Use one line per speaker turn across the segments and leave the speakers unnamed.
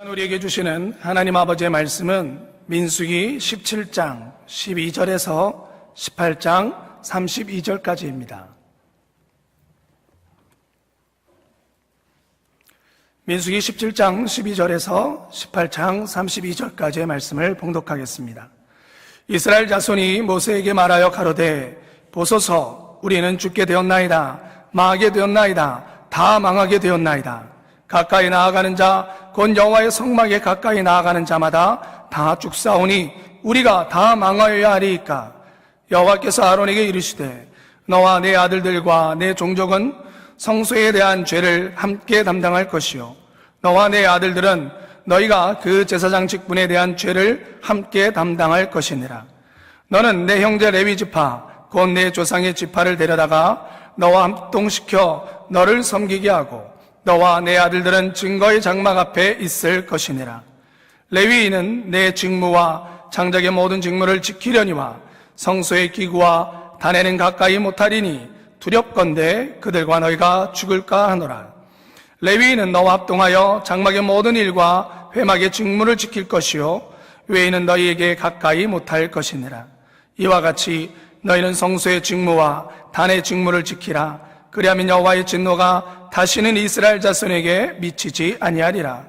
우리에게 주시는 하나님 아버지의 말씀은 민수기 17장 12절에서 18장 32절까지입니다. 민수기 17장 12절에서 18장 32절까지의 말씀을 봉독하겠습니다. 이스라엘 자손이 모세에게 말하여 가로되 보소서 우리는 죽게 되었나이다. 망하게 되었나이다. 다 망하게 되었나이다. 가까이 나아가는 자 곧 여호와의 성막에 가까이 나아가는 자마다 다 죽사오니 우리가 다 망하여야 하리이까. 여호와께서 아론에게 이르시되 너와 내 아들들과 내 종족은 성소에 대한 죄를 함께 담당할 것이요 너와 내 아들들은 너희가 그 제사장 직분에 대한 죄를 함께 담당할 것이니라. 너는 내 형제 레위 지파 곧 내 조상의 지파를 데려다가 너와 합동시켜 너를 섬기게 하고 너와 내 아들들은 증거의 장막 앞에 있을 것이니라. 레위인은 내 직무와 장작의 모든 직무를 지키려니와 성소의 기구와 단에는 가까이 못하리니 두렵건대 그들과 너희가 죽을까 하노라. 레위인은 너와 합동하여 장막의 모든 일과 회막의 직무를 지킬 것이요 외인은 너희에게 가까이 못할 것이니라. 이와 같이 너희는 성소의 직무와 단의 직무를 지키라. 그리하면 여호와의 진노가 다시는 이스라엘 자손에게 미치지 아니하리라.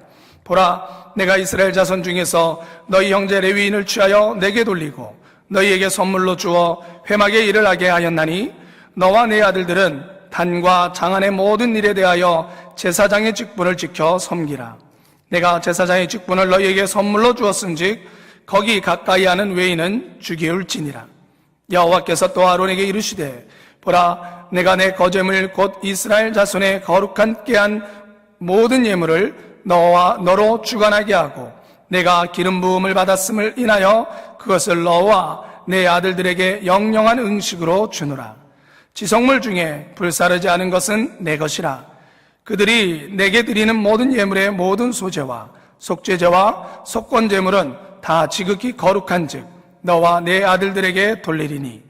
보라, 내가 이스라엘 자손 중에서 너희 형제 레위인을 취하여 내게 돌리고 너희에게 선물로 주어 회막의 일을 하게 하였나니 너와 내 아들들은 단과 장안의 모든 일에 대하여 제사장의 직분을 지켜 섬기라. 내가 제사장의 직분을 너희에게 선물로 주었은즉 거기 가까이 하는 외인은 죽이울지니라. 여호와께서 또 아론에게 이르시되 보라, 내가 내 거제물 곧 이스라엘 자손의 거룩한 깨한 모든 예물을 너로 주관하게 하고 내가 기름 부음을 받았음을 인하여 그것을 너와 내 아들들에게 영영한 음식으로 주노라. 지성물 중에 불사르지 않은 것은 내 것이라. 그들이 내게 드리는 모든 예물의 모든 소제와 속죄제와 속건제물은 다 지극히 거룩한즉 너와 내 아들들에게 돌리리니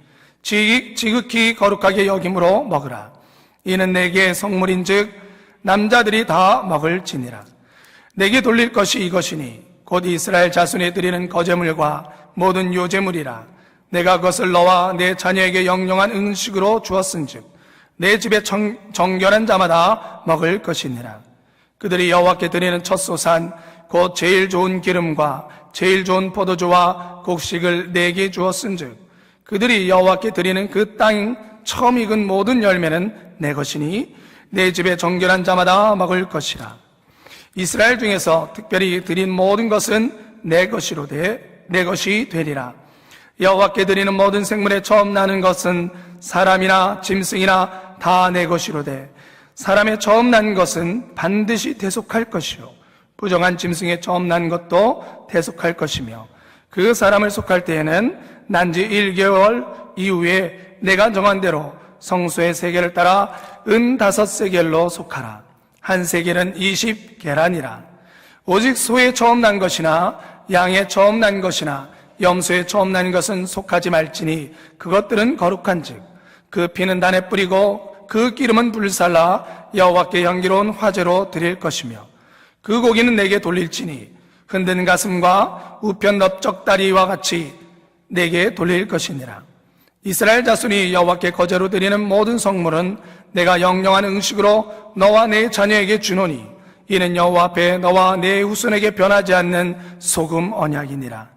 지극히 거룩하게 여김으로 먹으라. 이는 내게 성물인즉 남자들이 다 먹을지니라. 내게 돌릴 것이 이것이니 곧 이스라엘 자손에 드리는 거제물과 모든 요제물이라. 내가 그것을 너와 내 자녀에게 영영한 음식으로 주었은즉 내 집에 정결한 자마다 먹을 것이니라. 그들이 여호와께 드리는 첫 소산 곧 제일 좋은 기름과 제일 좋은 포도주와 곡식을 내게 주었은즉 그들이 여호와께 드리는 그 땅 처음 익은 모든 열매는 내 것이니 내 집에 정결한 자마다 먹을 것이라. 이스라엘 중에서 특별히 드린 모든 것은 내 것이 되리라. 여호와께 드리는 모든 생물에 처음 나는 것은 사람이나 짐승이나 다 내 것이로되 사람의 처음 난 것은 반드시 대속할 것이요 부정한 짐승의 처음 난 것도 대속할 것이며 그 사람을 속할 때에는 난지 1개월 이후에 내가 정한 대로 성소의 세겔을 따라 은 5세겔로 속하라. 한 세겔은 20계란이라. 오직 소의 처음 난 것이나 양의 처음 난 것이나 염소의 처음 난 것은 속하지 말지니 그것들은 거룩한즉 그 피는 단에 뿌리고 그 기름은 불살라 여호와께 향기로운 화제로 드릴 것이며 그 고기는 내게 돌릴지니 흔든 가슴과 우편 넓적 다리와 같이 내게 돌릴 것이니라. 이스라엘 자손이 여호와께 거제로 드리는 모든 성물은 내가 영영한 음식으로 너와 내 자녀에게 주노니 이는 여호와 앞에 너와 내 후손에게 변하지 않는 소금 언약이니라.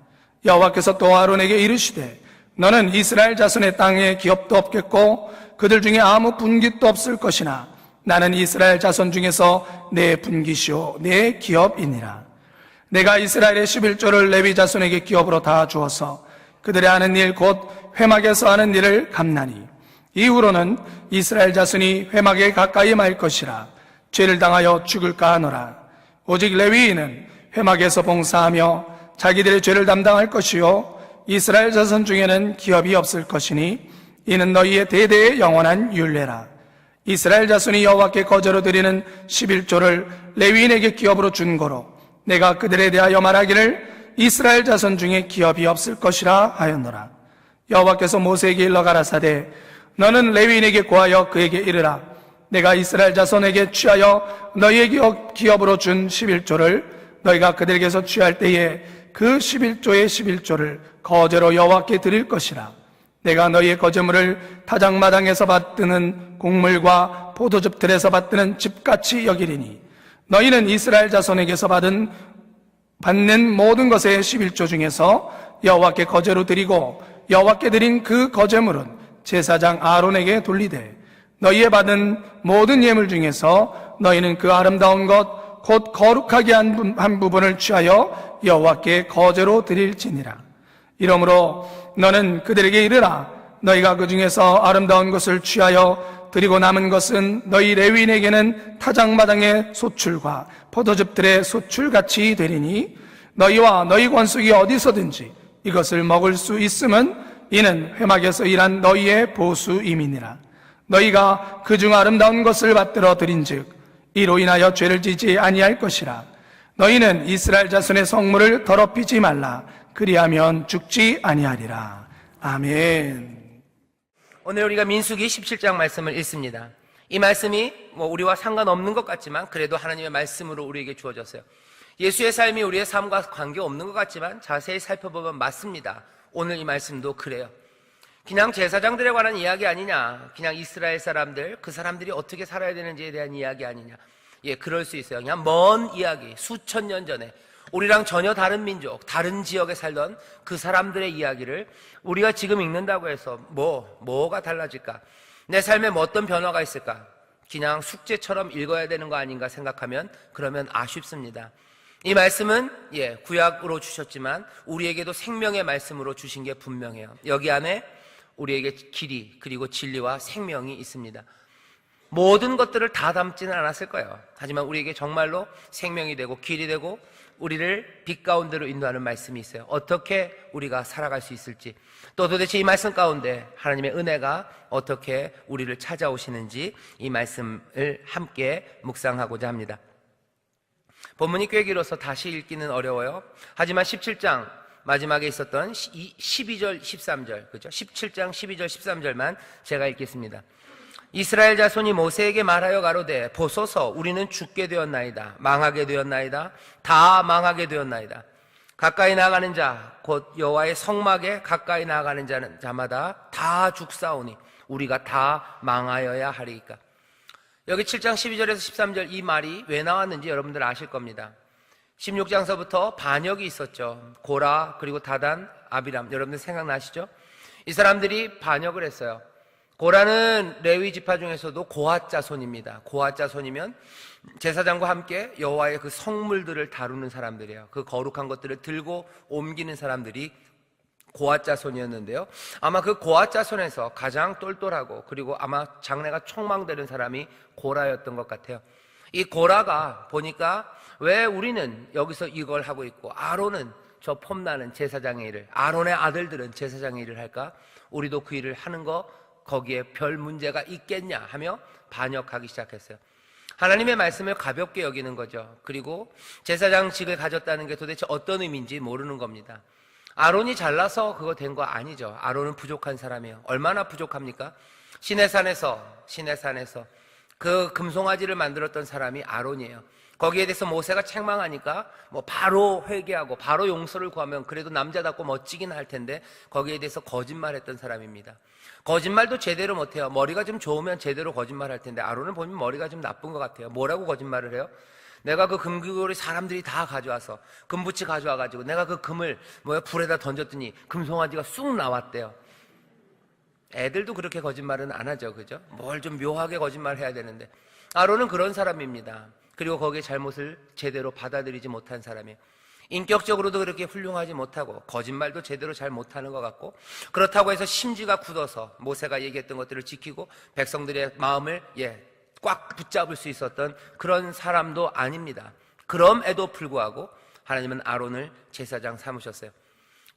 여호와께서 또 아론에게 이르시되 너는 이스라엘 자손의 땅에 기업도 없겠고 그들 중에 아무 분깃도 없을 것이나 나는 이스라엘 자손 중에서 내 분깃이요 내 기업이니라. 내가 이스라엘의 11조를 레위 자손에게 기업으로 다 주어서 그들의 하는 일 곧 회막에서 하는 일을 갚나니 이후로는 이스라엘 자손이 회막에 가까이 말 것이라. 죄를 당하여 죽을까 하노라. 오직 레위인은 회막에서 봉사하며 자기들의 죄를 담당할 것이요 이스라엘 자손 중에는 기업이 없을 것이니 이는 너희의 대대의 영원한 율례라. 이스라엘 자손이 여호와께 거제로 드리는 11조를 레위인에게 기업으로 준 거로 내가 그들에 대하여 말하기를 이스라엘 자손 중에 기업이 없을 것이라 하였노라. 여호와께서 모세에게 일러 가라사대 너는 레위인에게 고하여 그에게 이르라. 내가 이스라엘 자손에게 취하여 너희에게 기업으로 준 11조를 너희가 그들에게서 취할 때에 그 11조의 11조를 거제로 여호와께 드릴 것이라. 내가 너희의 거제물을 타작마당에서 받드는 곡물과 포도즙들에서 받드는 집같이 여기리니 너희는 이스라엘 자손에게서 받는 모든 것의 11조 중에서 여호와께 거제로 드리고 여호와께 드린 그 거제물은 제사장 아론에게 돌리되 너희의 받은 모든 예물 중에서 너희는 그 아름다운 것 곧 거룩하게 한 부분을 취하여 여호와께 거제로 드릴지니라. 이러므로 너는 그들에게 이르라. 너희가 그 중에서 아름다운 것을 취하여 드리고 남은 것은 너희 레위인에게는 타작마당의 소출과 포도즙들의 소출같이 되리니 너희와 너희 관속이 어디서든지 이것을 먹을 수 있음은 이는 회막에서 일한 너희의 보수임이니라. 너희가 그중 아름다운 것을 받들어 드린즉 이로 인하여 죄를 지지 아니할 것이라. 너희는 이스라엘 자손의 성물을 더럽히지 말라. 그리하면 죽지 아니하리라. 아멘.
오늘 우리가 민수기 17장 말씀을 읽습니다. 이 말씀이 우리와 상관없는 것 같지만 그래도 하나님의 말씀으로 우리에게 주어졌어요. 예수의 삶이 우리의 삶과 관계없는 것 같지만 자세히 살펴보면 맞습니다. 오늘 이 말씀도 그래요. 그냥 제사장들에 관한 이야기 아니냐, 그냥 이스라엘 사람들, 그 사람들이 어떻게 살아야 되는지에 대한 이야기 아니냐. 예, 그럴 수 있어요. 그냥 먼 이야기, 수천 년 전에 우리랑 전혀 다른 민족, 다른 지역에 살던 그 사람들의 이야기를 우리가 지금 읽는다고 해서 뭐가 달라질까? 내 삶에 뭐 어떤 변화가 있을까? 그냥 숙제처럼 읽어야 되는 거 아닌가 생각하면 그러면 아쉽습니다. 이 말씀은 구약으로 주셨지만 우리에게도 생명의 말씀으로 주신 게 분명해요. 여기 안에 우리에게 길이 그리고 진리와 생명이 있습니다. 모든 것들을 다 담지는 않았을 거예요. 하지만 우리에게 정말로 생명이 되고 길이 되고 우리를 빛 가운데로 인도하는 말씀이 있어요. 어떻게 우리가 살아갈 수 있을지, 또 도대체 이 말씀 가운데 하나님의 은혜가 어떻게 우리를 찾아오시는지 이 말씀을 함께 묵상하고자 합니다. 본문이 꽤 길어서 다시 읽기는 어려워요. 하지만 17장 마지막에 있었던 12절, 13절, 그죠? 17장 12절, 13절만 제가 읽겠습니다. 이스라엘 자손이 모세에게 말하여 가로되 보소서 우리는 죽게 되었나이다. 망하게 되었나이다. 다 망하게 되었나이다. 가까이 나가는 자, 곧 여호와의 성막에 가까이 나가는 자마다 다 죽사오니 우리가 다 망하여야 하리이까. 여기 7장 12절에서 13절 이 말이 왜 나왔는지 여러분들 아실 겁니다. 16장서부터 반역이 있었죠. 고라 그리고 다단, 아비람, 여러분들 생각나시죠? 이 사람들이 반역을 했어요. 고라는 레위 지파 중에서도 고핫 자손입니다. 고핫 자손이면 제사장과 함께 여호와의 그 성물들을 다루는 사람들이에요. 그 거룩한 것들을 들고 옮기는 사람들이 고핫 자손이었는데요. 아마 그 고핫 자손에서 가장 똘똘하고 그리고 아마 장래가 촉망되는 사람이 고라였던 것 같아요. 이 고라가 보니까 왜 우리는 여기서 이걸 하고 있고 아론은 저 폼나는 제사장의 일을, 아론의 아들들은 제사장의 일을 할까? 우리도 그 일을 하는 거 거기에 별 문제가 있겠냐 하며 반역하기 시작했어요. 하나님의 말씀을 가볍게 여기는 거죠. 그리고 제사장직을 가졌다는 게 도대체 어떤 의미인지 모르는 겁니다. 아론이 잘나서 그거 된 거 아니죠. 아론은 부족한 사람이에요. 얼마나 부족합니까? 시내산에서 그 금송아지를 만들었던 사람이 아론이에요. 거기에 대해서 모세가 책망하니까 바로 회개하고 바로 용서를 구하면 그래도 남자답고 멋지긴 할 텐데 거기에 대해서 거짓말했던 사람입니다. 거짓말도 제대로 못해요. 머리가 좀 좋으면 제대로 거짓말할 텐데 아론은 보면 머리가 좀 나쁜 것 같아요. 뭐라고 거짓말을 해요? 내가 그 금귀고리 사람들이 다 가져와서 금부치 가져와가지고 내가 그 금을 불에다 던졌더니 금송아지가 쑥 나왔대요. 애들도 그렇게 거짓말은 안 하죠, 그죠? 뭘 좀 묘하게 거짓말해야 되는데 아론은 그런 사람입니다. 그리고 거기에 잘못을 제대로 받아들이지 못한 사람이에요. 인격적으로도 그렇게 훌륭하지 못하고 거짓말도 제대로 잘 못하는 것 같고 그렇다고 해서 심지가 굳어서 모세가 얘기했던 것들을 지키고 백성들의 마음을 꽉 붙잡을 수 있었던 그런 사람도 아닙니다. 그럼에도 불구하고 하나님은 아론을 제사장 삼으셨어요.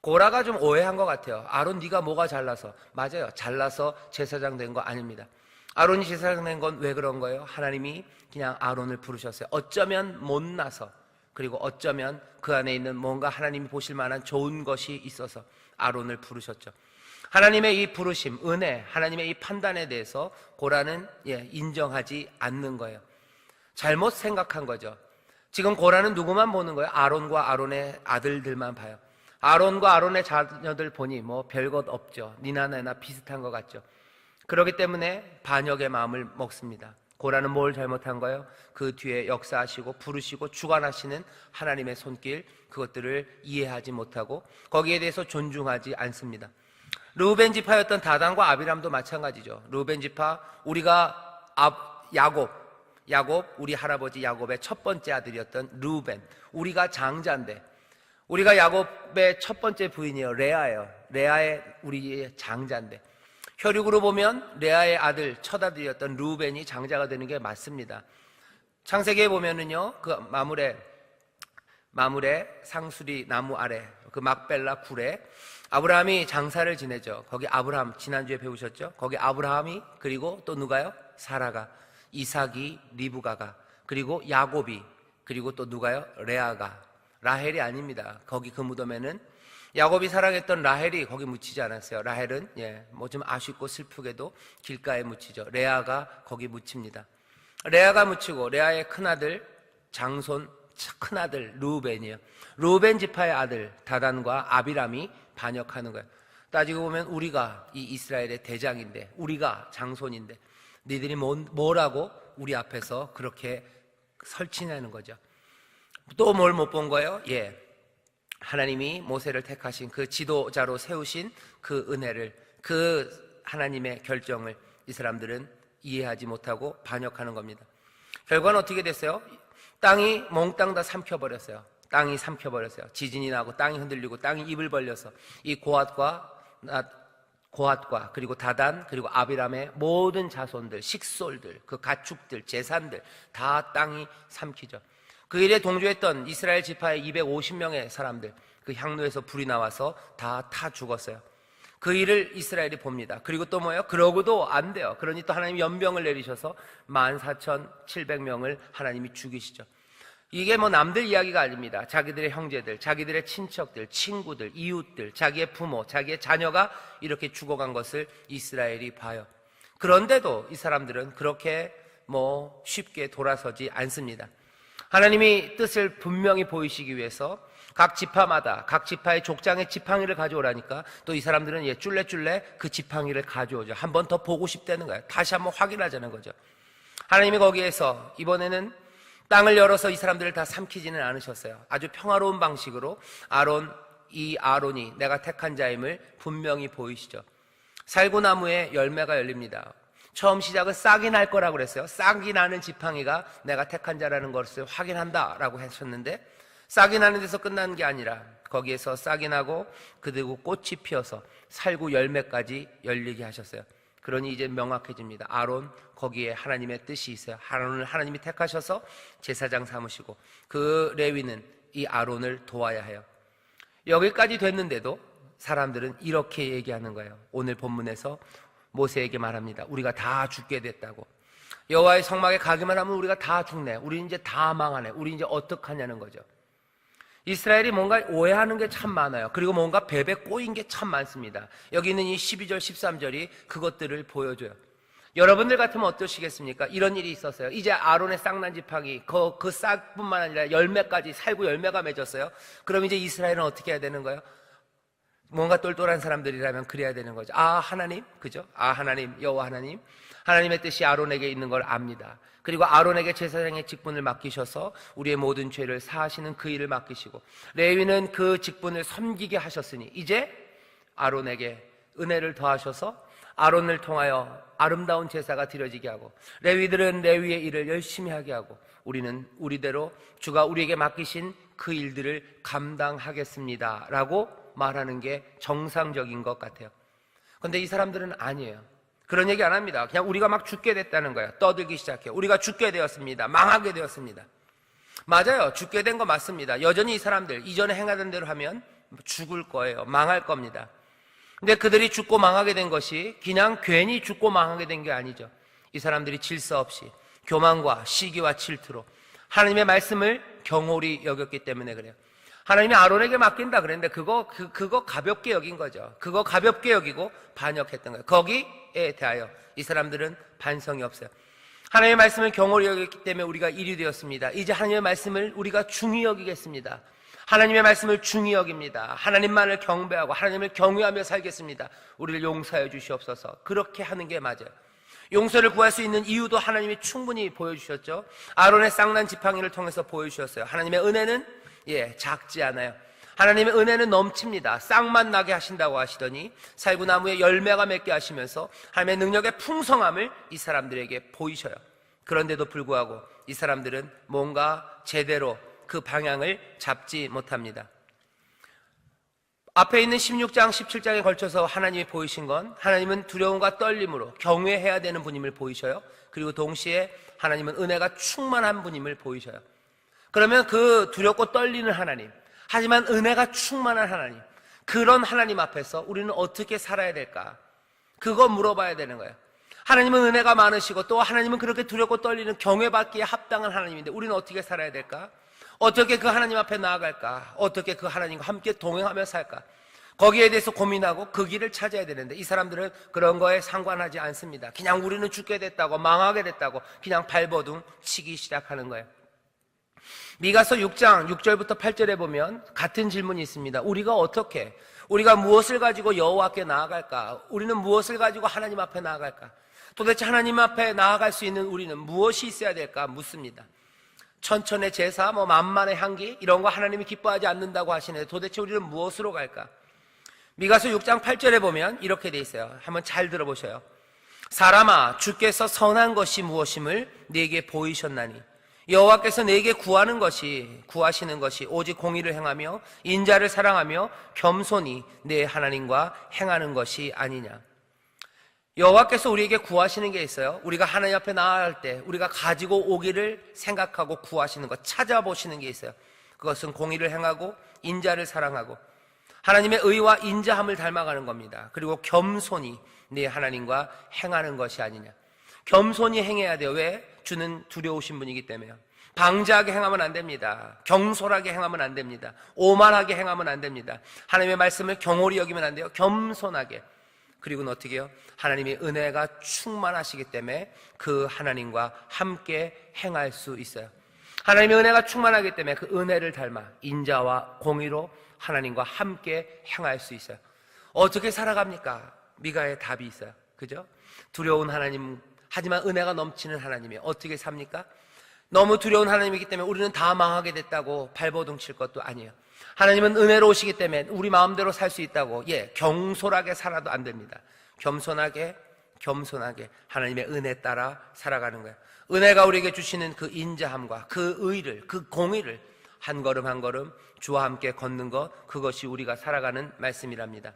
고라가 좀 오해한 것 같아요. 아론 네가 뭐가 잘나서? 맞아요. 잘나서 제사장 된 거 아닙니다. 아론이 제사장 된 건 왜 그런 거예요? 하나님이 그냥 아론을 부르셨어요. 어쩌면 못나서 그리고 어쩌면 그 안에 있는 뭔가 하나님이 보실 만한 좋은 것이 있어서 아론을 부르셨죠. 하나님의 이 부르심, 은혜, 하나님의 이 판단에 대해서 고라는 인정하지 않는 거예요. 잘못 생각한 거죠. 지금 고라는 누구만 보는 거예요? 아론과 아론의 아들들만 봐요. 아론과 아론의 자녀들 보니 뭐 별것 없죠. 니나 나나 비슷한 것 같죠. 그렇기 때문에 반역의 마음을 먹습니다. 고라는 뭘 잘못한 거예요? 그 뒤에 역사하시고 부르시고 주관하시는 하나님의 손길, 그것들을 이해하지 못하고 거기에 대해서 존중하지 않습니다. 르우벤 지파였던 다단과 아비람도 마찬가지죠. 르우벤 지파, 우리가 야곱, 우리 할아버지 야곱의 첫 번째 아들이었던 르우벤, 우리가 장자인데, 우리가 야곱의 첫 번째 부인이에요. 레아예요. 레아의 우리의 장자인데, 혈육으로 보면 레아의 아들, 첫 아들이었던 르우벤이 장자가 되는 게 맞습니다. 창세기에 보면은요, 그 마물의 상수리 나무 아래, 그 막벨라 굴에 아브라함이 장사를 지내죠. 거기 아브라함, 지난주에 배우셨죠? 거기 아브라함이, 그리고 또 누가요? 사라가, 이삭이, 리브가가, 그리고 야곱이, 그리고 또 누가요? 레아가. 라헬이 아닙니다. 거기 그 무덤에는 야곱이 사랑했던 라헬이 거기 묻히지 않았어요. 라헬은 뭐 좀 아쉽고 슬프게도 길가에 묻히죠. 레아가 거기 묻힙니다. 레아가 묻히고, 레아의 큰아들 장손 큰아들 르우벤이에요. 르우벤 지파의 아들 다단과 아비람이 반역하는 거예요. 따지고 보면 우리가 이 이스라엘의 대장인데, 우리가 장손인데 니들이 뭐라고 우리 앞에서 그렇게 설치내는 거죠. 또 뭘 못 본 거예요? 하나님이 모세를 택하신 그 지도자로 세우신 그 은혜를, 그 하나님의 결정을 이 사람들은 이해하지 못하고 반역하는 겁니다. 결과는 어떻게 됐어요? 땅이 몽땅 다 삼켜버렸어요. 땅이 삼켜버렸어요. 지진이 나고 땅이 흔들리고 땅이 입을 벌려서 이 고핫과 그리고 다단 그리고 아비람의 모든 자손들, 식솔들, 그 가축들, 재산들 다 땅이 삼키죠. 그 일에 동조했던 이스라엘 지파의 250명의 사람들, 그 향로에서 불이 나와서 다 죽었어요. 그 일을 이스라엘이 봅니다. 그리고 또 뭐예요? 그러고도 안 돼요. 그러니 또 하나님이 연병을 내리셔서 14,700명을 하나님이 죽이시죠. 이게 뭐 남들 이야기가 아닙니다. 자기들의 형제들, 자기들의 친척들, 친구들, 이웃들, 자기의 부모, 자기의 자녀가 이렇게 죽어간 것을 이스라엘이 봐요. 그런데도 이 사람들은 그렇게 뭐 쉽게 돌아서지 않습니다. 하나님이 뜻을 분명히 보이시기 위해서 각 지파마다 각 지파의 족장의 지팡이를 가져오라니까 또 이 사람들은 쫄래쫄래 그 지팡이를 가져오죠. 한 번 더 보고 싶다는 거예요. 다시 한번 확인하자는 거죠. 하나님이 거기에서 이번에는 땅을 열어서 이 사람들을 다 삼키지는 않으셨어요. 아주 평화로운 방식으로 아론이 내가 택한 자임을 분명히 보이시죠. 살구나무에 열매가 열립니다. 처음 시작은 싹이 날 거라고 그랬어요. 싹이 나는 지팡이가 내가 택한 자라는 것을 확인한다라고 하셨는데, 싹이 나는 데서 끝나는 게 아니라 거기에서 싹이 나고 그리고 꽃이 피어서 살구 열매까지 열리게 하셨어요. 그러니 이제 명확해집니다. 아론, 거기에 하나님의 뜻이 있어요. 아론을 하나님이 택하셔서 제사장 삼으시고 그 레위는 이 아론을 도와야 해요. 여기까지 됐는데도 사람들은 이렇게 얘기하는 거예요. 오늘 본문에서 모세에게 말합니다. 우리가 다 죽게 됐다고. 여호와의 성막에 가기만 하면 우리가 다 죽네. 우리 이제 다 망하네. 우리 이제 어떡하냐는 거죠. 이스라엘이 뭔가 오해하는 게 참 많아요. 그리고 뭔가 뱀에 꼬인 게 참 많습니다. 여기 있는 이 12절 13절이 그것들을 보여줘요. 여러분들 같으면 어떠시겠습니까? 이런 일이 있었어요. 이제 아론의 쌍난 지팡이 그 싹뿐만 아니라 열매까지 살구 열매가 맺었어요. 그럼 이제 이스라엘은 어떻게 해야 되는 거예요? 뭔가 똘똘한 사람들이라면 그래야 되는 거죠. 하나님, 그죠? 하나님, 여호와 하나님, 하나님의 뜻이 아론에게 있는 걸 압니다. 그리고 아론에게 제사장의 직분을 맡기셔서 우리의 모든 죄를 사하시는 그 일을 맡기시고, 레위는 그 직분을 섬기게 하셨으니 이제 아론에게 은혜를 더하셔서 아론을 통하여 아름다운 제사가 드려지게 하고, 레위들은 레위의 일을 열심히 하게 하고, 우리는 우리대로 주가 우리에게 맡기신 그 일들을 감당하겠습니다 라고 말하는 게 정상적인 것 같아요. 그런데 이 사람들은 아니에요. 그런 얘기 안 합니다. 그냥 우리가 막 죽게 됐다는 거예요. 떠들기 시작해요. 우리가 죽게 되었습니다. 망하게 되었습니다. 맞아요. 죽게 된 거 맞습니다. 여전히 이 사람들 이전에 행하던 대로 하면 죽을 거예요. 망할 겁니다. 근데 그들이 죽고 망하게 된 것이 그냥 괜히 죽고 망하게 된 게 아니죠. 이 사람들이 질서 없이 교만과 시기와 질투로 하나님의 말씀을 경홀히 여겼기 때문에 그래요. 하나님이 아론에게 맡긴다 그랬는데 그거 가볍게 여긴 거죠. 그거 가볍게 여기고 반역했던 거예요. 거기에 대하여 이 사람들은 반성이 없어요. 하나님의 말씀을 경홀히 여겼기 때문에 우리가 일이 되었습니다. 이제 하나님의 말씀을 우리가 중히 여기겠습니다. 하나님의 말씀을 중히 여깁니다. 하나님만을 경배하고 하나님을 경외하며 살겠습니다. 우리를 용서해 주시옵소서. 그렇게 하는 게 맞아요. 용서를 구할 수 있는 이유도 하나님이 충분히 보여주셨죠. 아론의 쌍난 지팡이를 통해서 보여주셨어요. 하나님의 은혜는 작지 않아요. 하나님의 은혜는 넘칩니다. 싹만 나게 하신다고 하시더니 살구나무에 열매가 맺게 하시면서 하나님의 능력의 풍성함을 이 사람들에게 보이셔요. 그런데도 불구하고 이 사람들은 뭔가 제대로 그 방향을 잡지 못합니다. 앞에 있는 16장, 17장에 걸쳐서 하나님이 보이신 건 하나님은 두려움과 떨림으로 경외해야 되는 분임을 보이셔요. 그리고 동시에 하나님은 은혜가 충만한 분임을 보이셔요. 그러면 그 두렵고 떨리는 하나님, 하지만 은혜가 충만한 하나님, 그런 하나님 앞에서 우리는 어떻게 살아야 될까? 그거 물어봐야 되는 거예요. 하나님은 은혜가 많으시고 또 하나님은 그렇게 두렵고 떨리는 경외받기에 합당한 하나님인데 우리는 어떻게 살아야 될까? 어떻게 그 하나님 앞에 나아갈까? 어떻게 그 하나님과 함께 동행하며 살까? 거기에 대해서 고민하고 그 길을 찾아야 되는데 이 사람들은 그런 거에 상관하지 않습니다. 그냥 우리는 죽게 됐다고, 망하게 됐다고 그냥 발버둥 치기 시작하는 거예요. 미가서 6장 6절부터 8절에 보면 같은 질문이 있습니다. 우리가 무엇을 가지고 여호와께 나아갈까? 우리는 무엇을 가지고 하나님 앞에 나아갈까? 도대체 하나님 앞에 나아갈 수 있는 우리는 무엇이 있어야 될까? 묻습니다. 천천의 제사, 만만의 향기 이런 거 하나님이 기뻐하지 않는다고 하시는데 도대체 우리는 무엇으로 갈까? 미가서 6장 8절에 보면 이렇게 돼 있어요. 한번 잘 들어보셔요. 사람아, 주께서 선한 것이 무엇임을 네게 보이셨나니 여호와께서 네게 구하시는 것이 오직 공의를 행하며 인자를 사랑하며 겸손히 네 하나님과 행하는 것이 아니냐. 여호와께서 우리에게 구하시는 게 있어요. 우리가 하나님 앞에 나아갈 때 우리가 가지고 오기를 생각하고 구하시는 것, 찾아보시는 게 있어요. 그것은 공의를 행하고 인자를 사랑하고 하나님의 의와 인자함을 닮아가는 겁니다. 그리고 겸손히 네 하나님과 행하는 것이 아니냐. 겸손히 행해야 돼요. 왜? 주는 두려우신 분이기 때문에요. 방자하게 행하면 안 됩니다. 경솔하게 행하면 안 됩니다. 오만하게 행하면 안 됩니다. 하나님의 말씀을 경홀히 여기면 안 돼요. 겸손하게. 그리고는 어떻게 해요? 하나님의 은혜가 충만하시기 때문에 그 하나님과 함께 행할 수 있어요. 하나님의 은혜가 충만하기 때문에 그 은혜를 닮아 인자와 공의로 하나님과 함께 행할 수 있어요. 어떻게 살아갑니까? 미가의 답이 있어요. 그죠? 두려운 하나님, 하지만 은혜가 넘치는 하나님이 어떻게 삽니까? 너무 두려운 하나님이기 때문에 우리는 다 망하게 됐다고 발버둥 칠 것도 아니에요. 하나님은 은혜로우시기 때문에 우리 마음대로 살 수 있다고 경솔하게 살아도 안 됩니다. 겸손하게 하나님의 은혜 따라 살아가는 거예요. 은혜가 우리에게 주시는 그 인자함과 그 의를, 그 공의를 한 걸음 한 걸음 주와 함께 걷는 것, 그것이 우리가 살아가는 말씀이랍니다.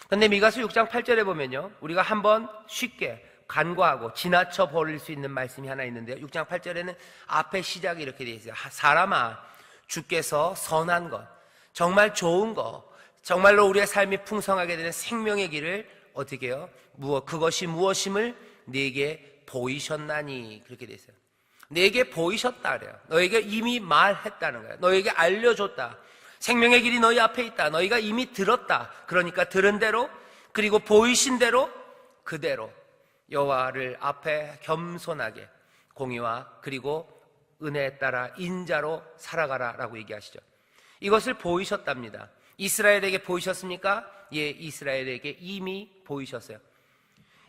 그런데 미가서 6장 8절에 보면요, 우리가 한번 쉽게 간과하고 지나쳐 버릴 수 있는 말씀이 하나 있는데요, 6장 8절에는 앞에 시작이 이렇게 되어 있어요. 사람아, 주께서 선한 것, 정말 좋은 것, 정말로 우리의 삶이 풍성하게 되는 생명의 길을 어떻게 해요? 그것이 무엇임을 네게 보이셨나니, 그렇게 되어 있어요. 네게 보이셨다 그래요. 너에게 이미 말했다는 거예요. 너에게 알려줬다. 생명의 길이 너희 앞에 있다. 너희가 이미 들었다. 그러니까 들은 대로, 그리고 보이신 대로 그대로 여호와를 앞에 겸손하게 공의와 그리고 은혜에 따라 인자로 살아가라라고 얘기하시죠. 이것을 보이셨답니다. 이스라엘에게 보이셨습니까? 예, 이스라엘에게 이미 보이셨어요.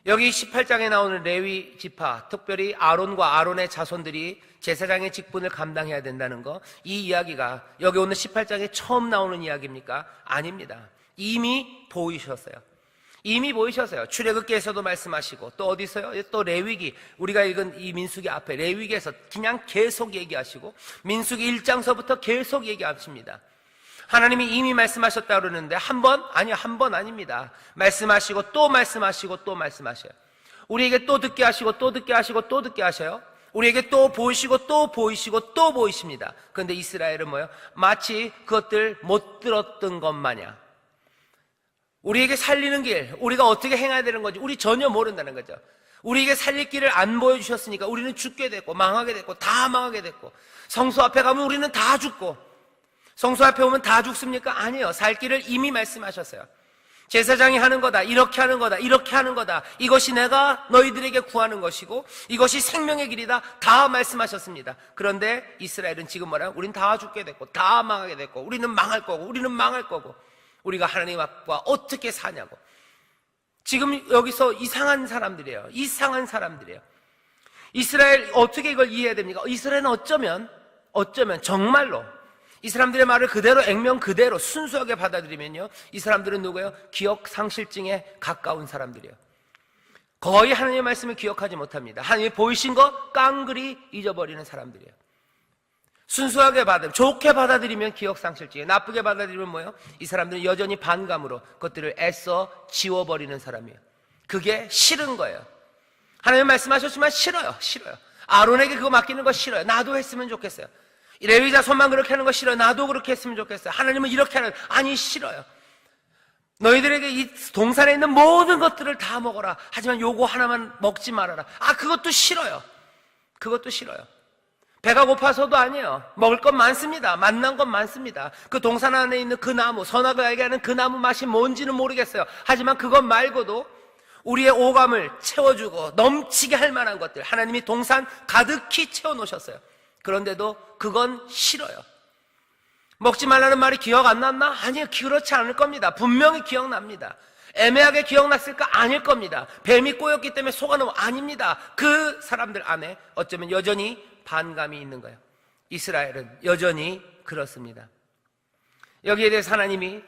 여기 18장에 나오는 레위 지파, 특별히 아론과 아론의 자손들이 제사장의 직분을 감당해야 된다는 거, 이 이야기가 여기 오늘 18장에 처음 나오는 이야기입니까? 아닙니다. 이미 보이셨어요. 이미 보이셨어요. 출애굽기에서도 말씀하시고 또 어디서요? 또 레위기, 우리가 읽은 이 민수기 앞에 레위기에서 그냥 계속 얘기하시고 민수기 1장서부터 계속 얘기하십니다. 하나님이 이미 말씀하셨다 그러는데 한 번 아닙니다. 말씀하시고 또 말씀하시고 또 말씀하셔요. 우리에게 또 듣게 하시고 또 듣게 하시고 또 듣게 하셔요. 우리에게 또 보이시고 또 보이시고 또 보이십니다. 그런데 이스라엘은 뭐예요? 마치 그것들 못 들었던 것 마냥 우리에게 살리는 길, 우리가 어떻게 행해야 되는 건지 우리 전혀 모른다는 거죠. 우리에게 살릴 길을 안 보여주셨으니까 우리는 죽게 됐고 망하게 됐고 다 망하게 됐고, 성소 앞에 가면 우리는 다 죽고, 성소 앞에 오면 다 죽습니까? 아니에요. 살 길을 이미 말씀하셨어요. 제사장이 하는 거다, 이렇게 하는 거다, 이렇게 하는 거다, 이것이 내가 너희들에게 구하는 것이고 이것이 생명의 길이다, 다 말씀하셨습니다. 그런데 이스라엘은 지금 뭐라요? 우린 다 죽게 됐고 다 망하게 됐고 우리는 망할 거고 우리는 망할 거고 우리가 하나님 앞과 어떻게 사냐고. 지금 여기서 이상한 사람들이에요. 이상한 사람들이에요. 이스라엘 어떻게 이걸 이해해야 됩니까? 이스라엘은 어쩌면 정말로 이 사람들의 말을 그대로 액면 그대로 순수하게 받아들이면요, 이 사람들은 누구예요? 기억 상실증에 가까운 사람들이에요. 거의 하나님의 말씀을 기억하지 못합니다. 하나님이 보이신 것 깡그리 잊어버리는 사람들이에요. 순수하게 좋게 받아들이면 기억 상실증에, 나쁘게 받아들이면 뭐예요? 이 사람들은 여전히 반감으로 그것들을 애써 지워버리는 사람이에요. 그게 싫은 거예요. 하나님 말씀하셨지만 싫어요. 아론에게 그거 맡기는 거 싫어요. 나도 했으면 좋겠어요. 레위 자손만 그렇게 하는 거 싫어요. 나도 그렇게 했으면 좋겠어요. 하나님은 이렇게 하는, 아니 싫어요. 너희들에게 이 동산에 있는 모든 것들을 다 먹어라. 하지만 요거 하나만 먹지 말아라. 그것도 싫어요. 배가 고파서도 아니에요. 먹을 건 많습니다. 만난 건 많습니다. 그 동산 안에 있는 그 나무, 선악을 알게 하는 그 나무 맛이 뭔지는 모르겠어요. 하지만 그것 말고도 우리의 오감을 채워주고 넘치게 할 만한 것들, 하나님이 동산 가득히 채워놓으셨어요. 그런데도 그건 싫어요. 먹지 말라는 말이 기억 안 났나? 아니요, 그렇지 않을 겁니다. 분명히 기억납니다. 애매하게 기억났을까? 아닐 겁니다. 뱀이 꼬였기 때문에 속아놓으면 아닙니다. 그 사람들 안에 어쩌면 여전히 반감이 있는 거예요. 이스라엘은 여전히 그렇습니다. 여기에 대해서 하나님이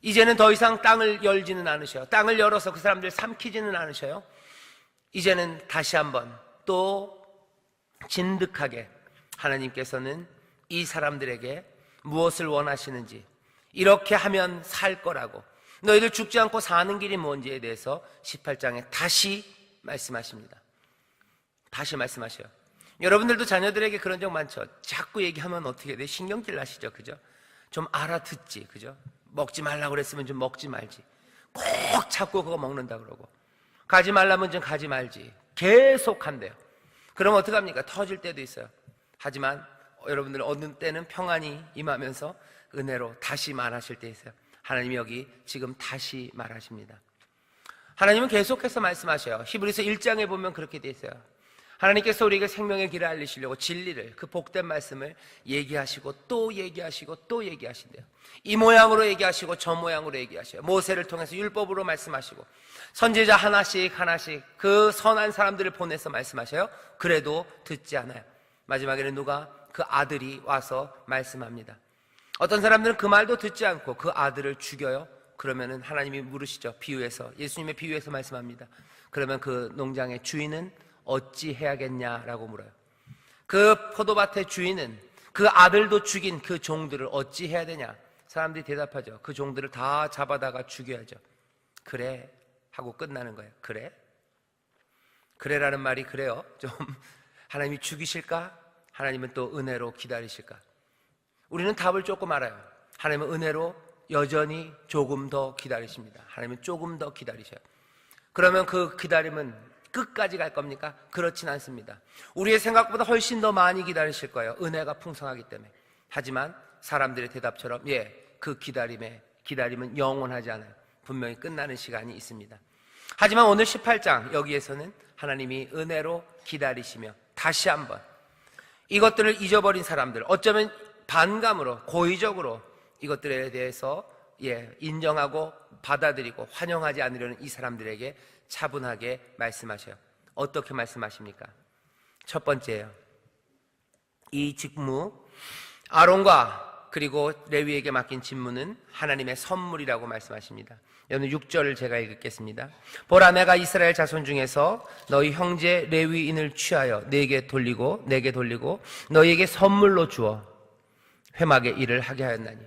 이제는 더 이상 땅을 열지는 않으셔요. 땅을 열어서 그 사람들 삼키지는 않으셔요. 이제는 다시 한번 또 진득하게 하나님께서는 이 사람들에게 무엇을 원하시는지, 이렇게 하면 살 거라고, 너희들 죽지 않고 사는 길이 뭔지에 대해서 18장에 다시 말씀하십니다. 다시 말씀하셔요. 여러분들도 자녀들에게 그런 적 많죠? 자꾸 얘기하면 어떻게 돼? 신경질 나시죠? 그죠? 좀 알아듣지, 그죠? 먹지 말라고 그랬으면 좀 먹지 말지. 꼭 자꾸 그거 먹는다 그러고, 가지 말라면 좀 가지 말지. 계속 한대요. 그럼 어떡합니까? 터질 때도 있어요. 하지만 여러분들 어느 때는 평안이 임하면서 은혜로 다시 말하실 때 있어요. 하나님이 여기 지금 다시 말하십니다. 하나님은 계속해서 말씀하셔요. 히브리서 1장에 보면 그렇게 돼 있어요. 하나님께서 우리에게 생명의 길을 알리시려고 진리를, 그 복된 말씀을 얘기하시고 또 얘기하시고 또 얘기하신대요. 이 모양으로 얘기하시고 저 모양으로 얘기하셔요. 모세를 통해서 율법으로 말씀하시고 선지자 하나씩 그 선한 사람들을 보내서 말씀하셔요. 그래도 듣지 않아요. 마지막에는 누가? 그 아들이 와서 말씀합니다. 어떤 사람들은 그 말도 듣지 않고 그 아들을 죽여요. 그러면은 하나님이 물으시죠. 비유에서, 예수님의 비유에서 말씀합니다. 그러면 그 농장의 주인은 어찌 해야겠냐라고 물어요. 그 포도밭의 주인은 그 아들도 죽인 그 종들을 어찌 해야 되냐? 사람들이 대답하죠. 그 종들을 다 잡아다가 죽여야죠. 그래 하고 끝나는 거예요. 그래라는 말이 그래요. 좀 하나님이 죽이실까? 하나님은 또 은혜로 기다리실까? 우리는 답을 조금 알아요. 하나님은 은혜로 여전히 조금 더 기다리십니다. 하나님은 조금 더 기다리셔요. 그러면 그 기다림은 끝까지 갈 겁니까? 그렇진 않습니다. 우리의 생각보다 훨씬 더 많이 기다리실 거예요. 은혜가 풍성하기 때문에. 하지만 사람들의 대답처럼 그 기다림은 영원하지 않아요. 분명히 끝나는 시간이 있습니다. 하지만 오늘 18장 여기에서는 하나님이 은혜로 기다리시며 다시 한번 이것들을 잊어버린 사람들, 어쩌면 반감으로 고의적으로 이것들에 대해서 인정하고 받아들이고 환영하지 않으려는 이 사람들에게 차분하게 말씀하셔요. 어떻게 말씀하십니까? 첫 번째예요. 이 직무, 아론과 그리고 레위에게 맡긴 직무는 하나님의 선물이라고 말씀하십니다. 여러분 6절을 제가 읽겠습니다. 보라, 내가 이스라엘 자손 중에서 너희 형제 레위인을 취하여 내게 돌리고 너희에게 선물로 주어 회막의 일을 하게 하였나니.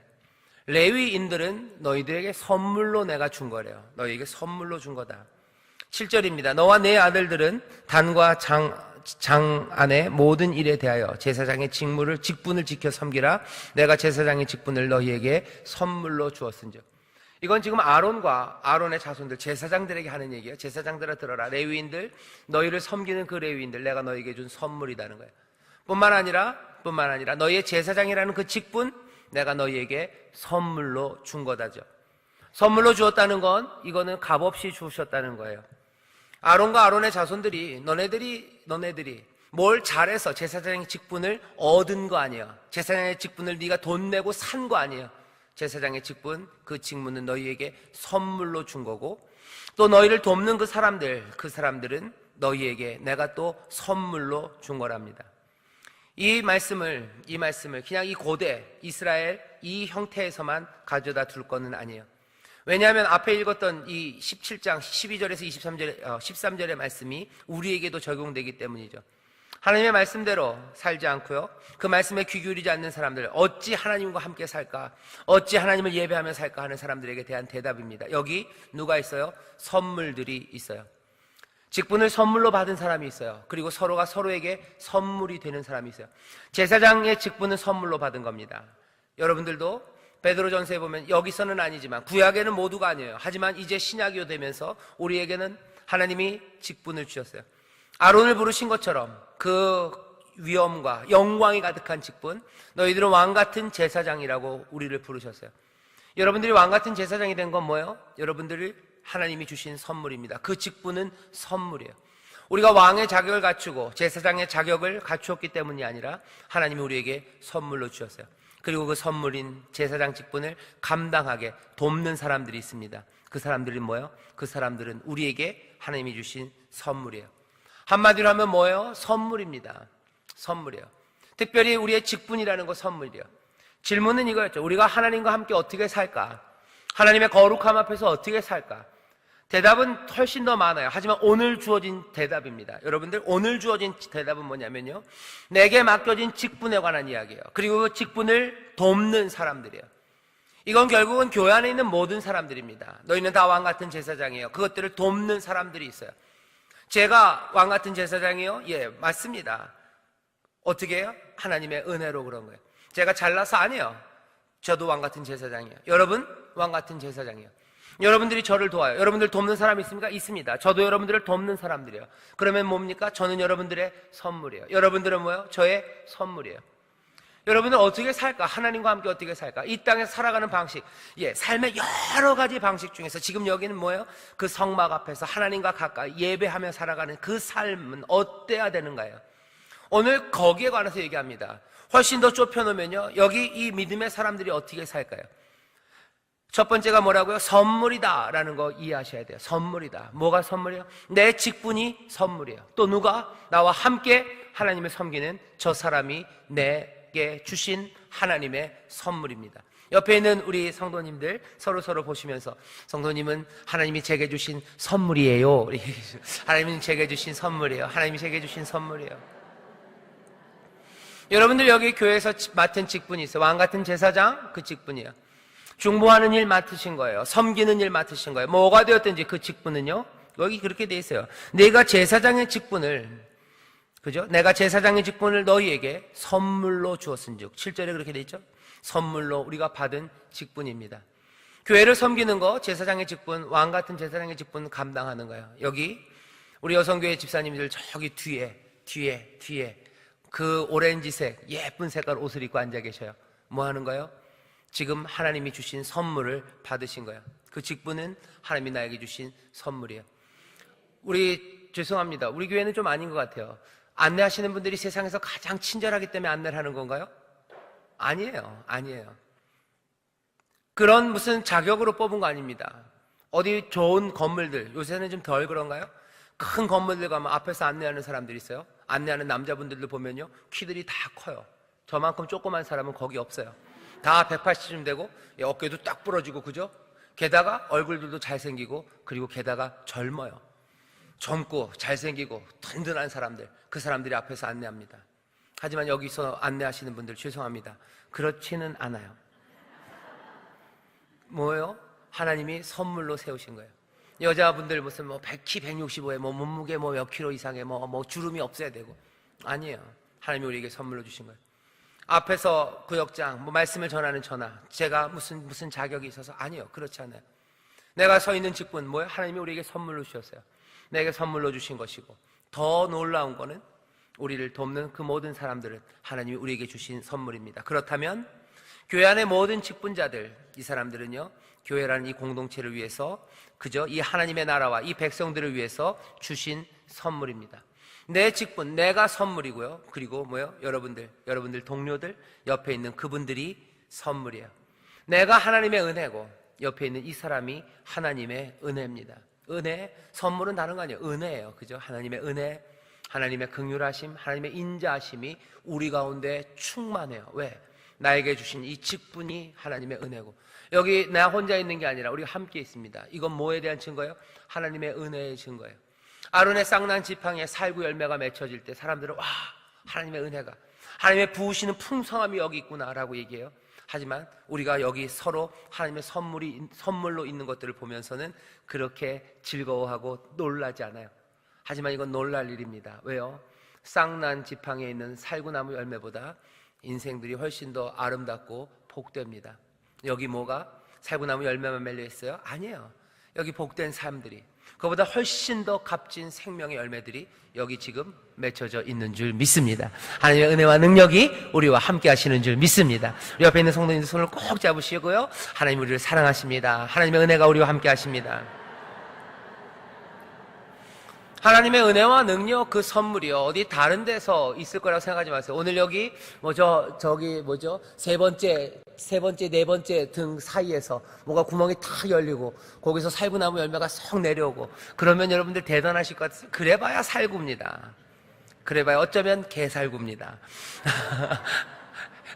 레위인들은 너희들에게 선물로 내가 준 거래요. 너희에게 선물로 준 거다. 7절입니다. 너와 내 아들들은 단과 장 안의 모든 일에 대하여 제사장의 직분을 지켜 섬기라. 내가 제사장의 직분을 너희에게 선물로 주었은즉. 이건 지금 아론과 아론의 자손들, 제사장들에게 하는 얘기예요. 제사장들아 들어라. 레위인들, 너희를 섬기는 그 레위인들, 내가 너희에게 준 선물이라는 거예요. 뿐만 아니라 너희의 제사장이라는 그 직분, 내가 너희에게 선물로 준 거다죠. 선물로 주었다는 건 이거는 값없이 주셨다는 거예요. 아론과 아론의 자손들이 너네들이 뭘 잘해서 제사장의 직분을 얻은 거 아니야. 제사장의 직분을 네가 돈 내고 산 거 아니야. 제사장의 직분, 그 직분은 너희에게 선물로 준 거고, 또 너희를 돕는 그 사람들은 너희에게 내가 또 선물로 준 거랍니다. 이 말씀을 그냥 이 고대 이스라엘 이 형태에서만 가져다 둘 거는 아니에요. 왜냐하면 앞에 읽었던 이 17장 12절에서 13절의 말씀이 우리에게도 적용되기 때문이죠. 하나님의 말씀대로 살지 않고요, 그 말씀에 귀 기울이지 않는 사람들, 어찌 하나님과 함께 살까, 어찌 하나님을 예배하며 살까 하는 사람들에게 대한 대답입니다. 여기 누가 있어요? 선물들이 있어요. 직분을 선물로 받은 사람이 있어요. 그리고 서로가 서로에게 선물이 되는 사람이 있어요. 제사장의 직분은 선물로 받은 겁니다. 여러분들도 베드로전서에 보면, 여기서는 아니지만 구약에는 모두가 아니에요. 하지만 이제 신약이 되면서 우리에게는 하나님이 직분을 주셨어요. 아론을 부르신 것처럼 그 위엄과 영광이 가득한 직분, 너희들은 왕같은 제사장이라고 우리를 부르셨어요. 여러분들이 왕같은 제사장이 된 건 뭐예요? 여러분들이 하나님이 주신 선물입니다. 그 직분은 선물이에요. 우리가 왕의 자격을 갖추고 제사장의 자격을 갖추었기 때문이 아니라 하나님이 우리에게 선물로 주셨어요. 그리고 그 선물인 제사장 직분을 감당하게 돕는 사람들이 있습니다. 그 사람들은 뭐예요? 그 사람들은 우리에게 하나님이 주신 선물이에요. 한마디로 하면 뭐예요? 선물입니다. 선물이에요. 특별히 우리의 직분이라는 거 선물이에요. 질문은 이거였죠. 우리가 하나님과 함께 어떻게 살까? 하나님의 거룩함 앞에서 어떻게 살까? 대답은 훨씬 더 많아요. 하지만 오늘 주어진 대답입니다. 여러분들, 오늘 주어진 대답은 뭐냐면요, 내게 맡겨진 직분에 관한 이야기예요. 그리고 그 직분을 돕는 사람들이에요. 이건 결국은 교회 안에 있는 모든 사람들입니다. 너희는 다 왕같은 제사장이에요. 그것들을 돕는 사람들이 있어요. 제가 왕같은 제사장이요? 예, 맞습니다. 어떻게 해요? 하나님의 은혜로 그런 거예요. 제가 잘나서 아니에요. 저도 왕같은 제사장이에요. 여러분, 왕같은 제사장이에요. 여러분들이 저를 도와요. 여러분들 돕는 사람이 있습니까? 있습니다. 저도 여러분들을 돕는 사람들이에요. 그러면 뭡니까? 저는 여러분들의 선물이에요. 여러분들은 뭐예요? 저의 선물이에요. 여러분들 어떻게 살까? 하나님과 함께 어떻게 살까? 이 땅에서 살아가는 방식, 삶의 여러 가지 방식 중에서 지금 여기는 뭐예요? 그 성막 앞에서 하나님과 가까이 예배하며 살아가는 그 삶은 어때야 되는가요? 오늘 거기에 관해서 얘기합니다. 훨씬 더 좁혀놓으면요, 여기 이 믿음의 사람들이 어떻게 살까요? 첫 번째가 뭐라고요? 선물이다 라는 거 이해하셔야 돼요. 선물이다. 뭐가 선물이에요? 내 직분이 선물이에요. 또 누가? 나와 함께 하나님을 섬기는 저 사람이 내게 주신 하나님의 선물입니다. 옆에 있는 우리 성도님들 서로 보시면서, 성도님은 하나님이 제게 주신 선물이에요. 하나님이 제게 주신 선물이에요. 하나님이 제게 주신 선물이에요. 여러분들 여기 교회에서 맡은 직분이 있어요. 왕같은 제사장, 그 직분이에요. 중보하는 일 맡으신 거예요. 섬기는 일 맡으신 거예요. 뭐가 되었든지 그 직분은요, 여기 그렇게 돼 있어요. 내가 제사장의 직분을, 그죠? 내가 제사장의 직분을 너희에게 선물로 주었은즉, 7절에 그렇게 돼 있죠? 선물로 우리가 받은 직분입니다. 교회를 섬기는 거, 제사장의 직분, 왕 같은 제사장의 직분 감당하는 거예요. 여기 우리 여성교회 집사님들 저기 뒤에 그 오렌지색 예쁜 색깔 옷을 입고 앉아 계셔요. 뭐 하는 거예요? 지금 하나님이 주신 선물을 받으신 거예요. 그 직분은 하나님이 나에게 주신 선물이에요. 죄송합니다. 우리 교회는 좀 아닌 것 같아요. 안내하시는 분들이 세상에서 가장 친절하기 때문에 안내를 하는 건가요? 아니에요. 그런 무슨 자격으로 뽑은 거 아닙니다. 어디 좋은 건물들, 요새는 좀 덜 그런가요? 큰 건물들 가면 앞에서 안내하는 사람들이 있어요. 안내하는 남자분들도 보면요, 키들이 다 커요. 저만큼 조그만 사람은 거기 없어요. 다 180쯤 되고 어깨도 딱 부러지고, 그죠? 게다가 얼굴들도 잘생기고, 그리고 게다가 젊어요. 젊고 잘생기고 든든한 사람들, 그 사람들이 앞에서 안내합니다. 하지만 여기서 안내하시는 분들 죄송합니다. 그렇지는 않아요. 뭐예요? 하나님이 선물로 세우신 거예요. 여자분들 무슨 키 165에 몸무게 몇 킬로 이상에 주름이 없어야 되고, 아니에요. 하나님이 우리에게 선물로 주신 거예요. 앞에서 구역장, 말씀을 전하는 전하, 제가 무슨 자격이 있어서, 아니요. 그렇지 않아요. 내가 서 있는 직분, 뭐예요? 하나님이 우리에게 선물로 주셨어요. 내게 선물로 주신 것이고, 더 놀라운 거는 우리를 돕는 그 모든 사람들은 하나님이 우리에게 주신 선물입니다. 그렇다면 교회 안의 모든 직분자들, 이 사람들은요, 교회라는 이 공동체를 위해서 그저 이 하나님의 나라와 이 백성들을 위해서 주신 선물입니다. 내 직분, 내가 선물이고요. 그리고 뭐요? 여러분들 동료들, 옆에 있는 그분들이 선물이에요. 내가 하나님의 은혜고 옆에 있는 이 사람이 하나님의 은혜입니다. 은혜, 선물은 다른 거 아니에요. 은혜예요. 그죠? 하나님의 은혜, 하나님의 긍휼하심, 하나님의 인자하심이 우리 가운데 충만해요. 왜? 나에게 주신 이 직분이 하나님의 은혜고, 여기 나 혼자 있는 게 아니라 우리가 함께 있습니다. 이건 뭐에 대한 증거예요? 하나님의 은혜의 증거예요. 아론의 쌍난 지팡이에 살구 열매가 맺혀질 때 사람들은 와, 하나님의 은혜가, 하나님의 부으시는 풍성함이 여기 있구나라고 얘기해요. 하지만 우리가 여기 서로 하나님의 선물로 있는 것들을 보면서는 그렇게 즐거워하고 놀라지 않아요. 하지만 이건 놀랄 일입니다. 왜요? 쌍난 지팡이에 있는 살구나무 열매보다 인생들이 훨씬 더 아름답고 복됩니다. 여기 뭐가? 살구나무 열매만 맺려 있어요? 아니에요. 여기 복된 삶들이, 그거보다 훨씬 더 값진 생명의 열매들이 여기 지금 맺혀져 있는 줄 믿습니다. 하나님의 은혜와 능력이 우리와 함께 하시는 줄 믿습니다. 우리 옆에 있는 성도님들 손을 꼭 잡으시고요, 하나님 우리를 사랑하십니다. 하나님의 은혜가 우리와 함께 하십니다. 하나님의 은혜와 능력, 그 선물이요, 어디 다른 데서 있을 거라고 생각하지 마세요. 오늘 여기 세 번째, 네 번째 등 사이에서 뭐가 구멍이 탁 열리고 거기서 살구나무 열매가 쏙 내려오고 그러면 여러분들 대단하실 것 같아요. 그래봐야 살구입니다. 그래봐야 어쩌면 개살구입니다.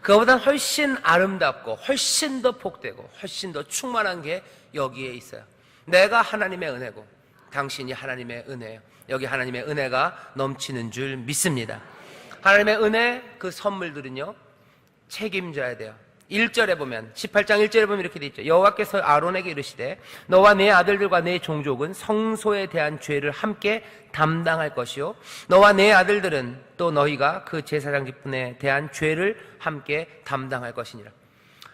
그거보다 훨씬 아름답고 훨씬 더 복되고 훨씬 더 충만한 게 여기에 있어요. 내가 하나님의 은혜고 당신이 하나님의 은혜예요. 여기 하나님의 은혜가 넘치는 줄 믿습니다. 하나님의 은혜, 그 선물들은요, 책임져야 돼요. 1절에 보면, 18장 1절에 보면 이렇게 돼 있죠. 여호와께서 아론에게 이르시되 너와 네 아들들과 네 종족은 성소에 대한 죄를 함께 담당할 것이요, 너와 네 아들들은 또 너희가 그 제사장 직분에 대한 죄를 함께 담당할 것이니라.